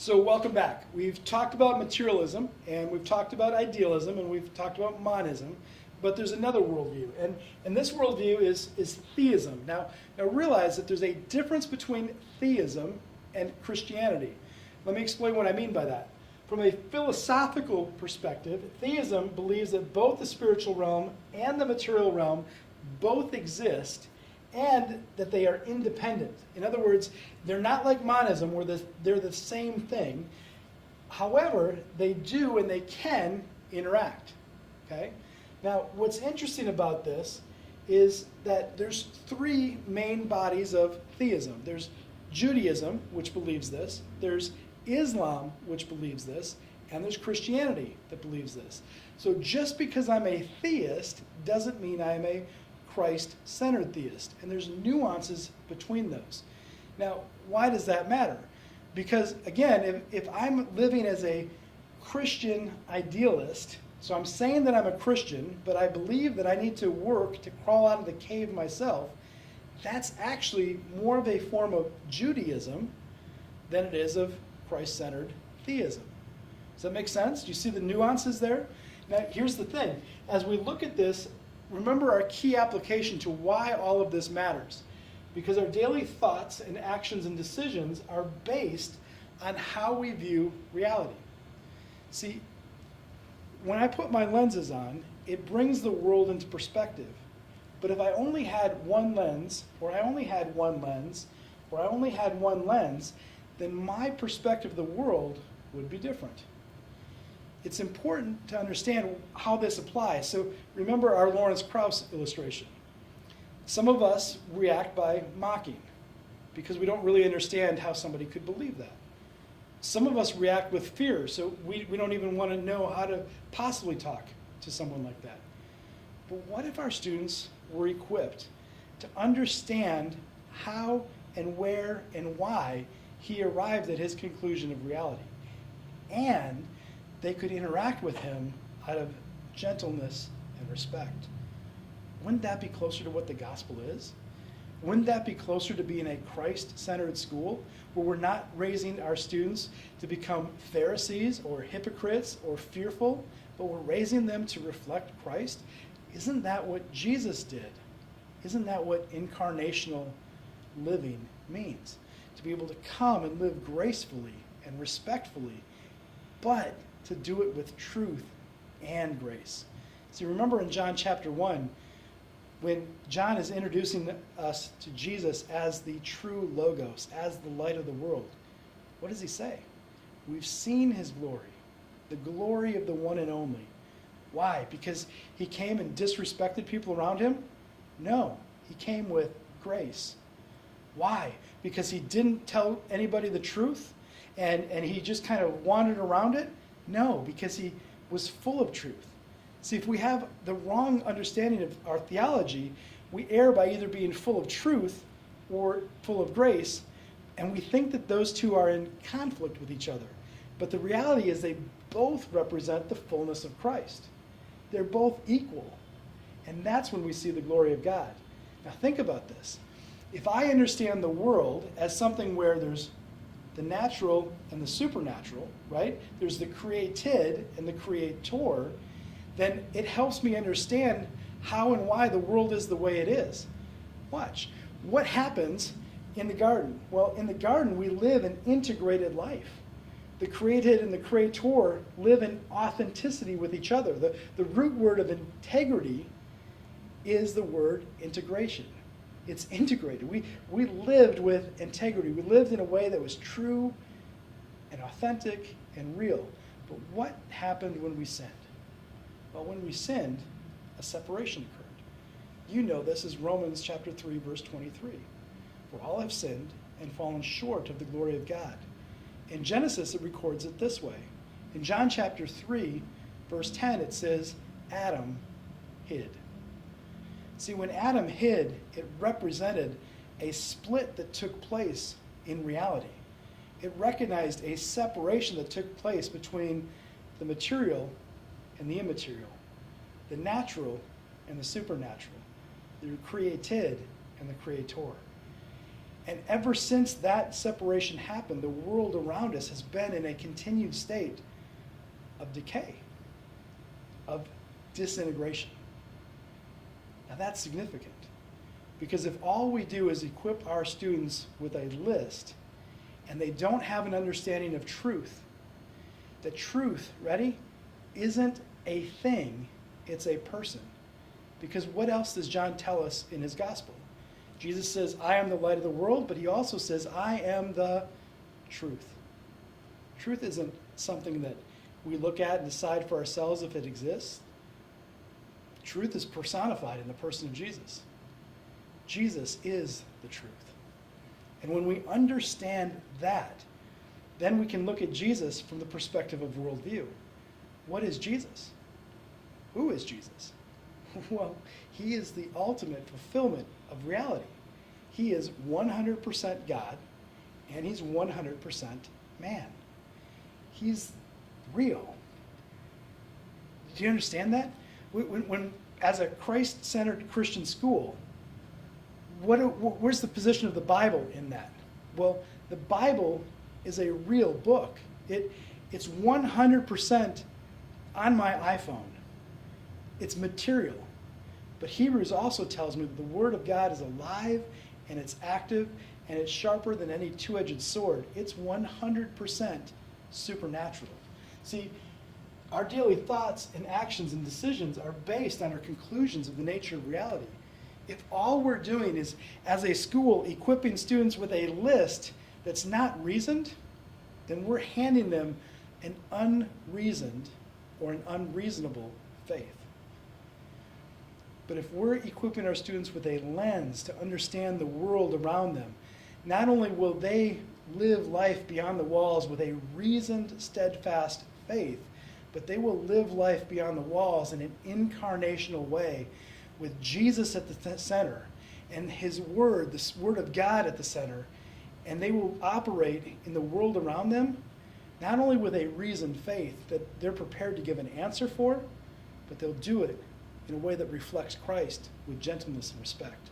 So welcome back. We've talked about materialism, and we've talked about idealism, and we've talked about monism, but there's another worldview, and this worldview is theism. Now realize that there's a difference between theism and Christianity. Let me explain what I mean by that. From a philosophical perspective, theism believes that both the spiritual realm and the material realm both exist, and that they are independent. In other words, they're not like monism where they're the same thing. However, they do and they can interact. Okay? Now, what's interesting about this is that there's three main bodies of theism. There's Judaism, which believes this. There's Islam, which believes this. And there's Christianity that believes this. So just because I'm a theist doesn't mean I'm a Christ-centered theist. And there's nuances between those. Now, why does that matter? Because, again, if I'm living as a Christian idealist, so I'm saying that I'm a Christian, but I believe that I need to work to crawl out of the cave myself, that's actually more of a form of Judaism than it is of Christ-centered theism. Does that make sense? Do you see the nuances there? Now, here's the thing. As we look at this, remember our key application to why all of this matters. Because our daily thoughts and actions and decisions are based on how we view reality. See, when I put my lenses on, it brings the world into perspective. But if I only had one lens, or I only had one lens, or I only had one lens, then my perspective of the world would be different. It's important to understand how this applies. So remember our Lawrence Krauss illustration. Some of us react by mocking because we don't really understand how somebody could believe that. Some of us react with fear, so we don't even want to know how to possibly talk to someone like that. But what if our students were equipped to understand how and where and why he arrived at his conclusion of reality? And they could interact with him out of gentleness and respect. Wouldn't that be closer to what the gospel is? Wouldn't that be closer to being a Christ-centered school where we're not raising our students to become Pharisees or hypocrites or fearful, but we're raising them to reflect Christ? Isn't that what Jesus did? Isn't that what incarnational living means? To be able to come and live gracefully and respectfully, but to do it with truth and grace. See, remember in John chapter 1, when John is introducing us to Jesus as the true Logos, as the light of the world, what does he say? We've seen his glory, the glory of the one and only. Why? Because he came and disrespected people around him? No, he came with grace. Why? Because he didn't tell anybody the truth and he just kind of wandered around it? No, because he was full of truth. See, if we have the wrong understanding of our theology, we err by either being full of truth or full of grace, and we think that those two are in conflict with each other. But the reality is they both represent the fullness of Christ. They're both equal, and that's when we see the glory of God. Now think about this. If I understand the world as something where there's the natural and the supernatural, right? There's the created and the creator, then it helps me understand how and why the world is the way it is. Watch. What happens in the garden? Well, in the garden, we live an integrated life. The created and the creator live in authenticity with each other. The root word of integrity is the word integration. It's integrated. We lived with integrity. We lived in a way that was true and authentic and real. But what happened when we sinned? Well, when we sinned, a separation occurred. You know this is Romans chapter 3, verse 23. For all have sinned and fallen short of the glory of God. In Genesis, it records it this way. In John chapter 3, verse 10, it says, Adam hid. See, when Adam hid, it represented a split that took place in reality. It recognized a separation that took place between the material and the immaterial, the natural and the supernatural, the created and the creator. And ever since that separation happened, the world around us has been in a continued state of decay, of disintegration. Now that's significant, because if all we do is equip our students with a list and they don't have an understanding of truth, that truth, ready, isn't a thing, it's a person. Because what else does John tell us in his gospel? Jesus says, I am the light of the world, but he also says, I am the truth. Truth isn't something that we look at and decide for ourselves if it exists. Truth is personified in the person of Jesus. Jesus is the truth. And when we understand that, then we can look at Jesus from the perspective of worldview. What is Jesus? Who is Jesus? Well, he is the ultimate fulfillment of reality. He is 100% God, and he's 100% man. He's real. Do you understand that? When as a Christ-centered Christian school, where's the position of the Bible in that? Well, the Bible is a real book. It's 100% on my iPhone. It's material. But Hebrews also tells me that the Word of God is alive and it's active and it's sharper than any two-edged sword. It's 100% supernatural. See, our daily thoughts and actions and decisions are based on our conclusions of the nature of reality. If all we're doing is, as a school, equipping students with a list that's not reasoned, then we're handing them an unreasoned or an unreasonable faith. But if we're equipping our students with a lens to understand the world around them, not only will they live life beyond the walls with a reasoned, steadfast faith, but they will live life beyond the walls in an incarnational way with Jesus at the center and his word, the word of God at the center, and they will operate in the world around them, not only with a reasoned faith that they're prepared to give an answer for, but they'll do it in a way that reflects Christ with gentleness and respect.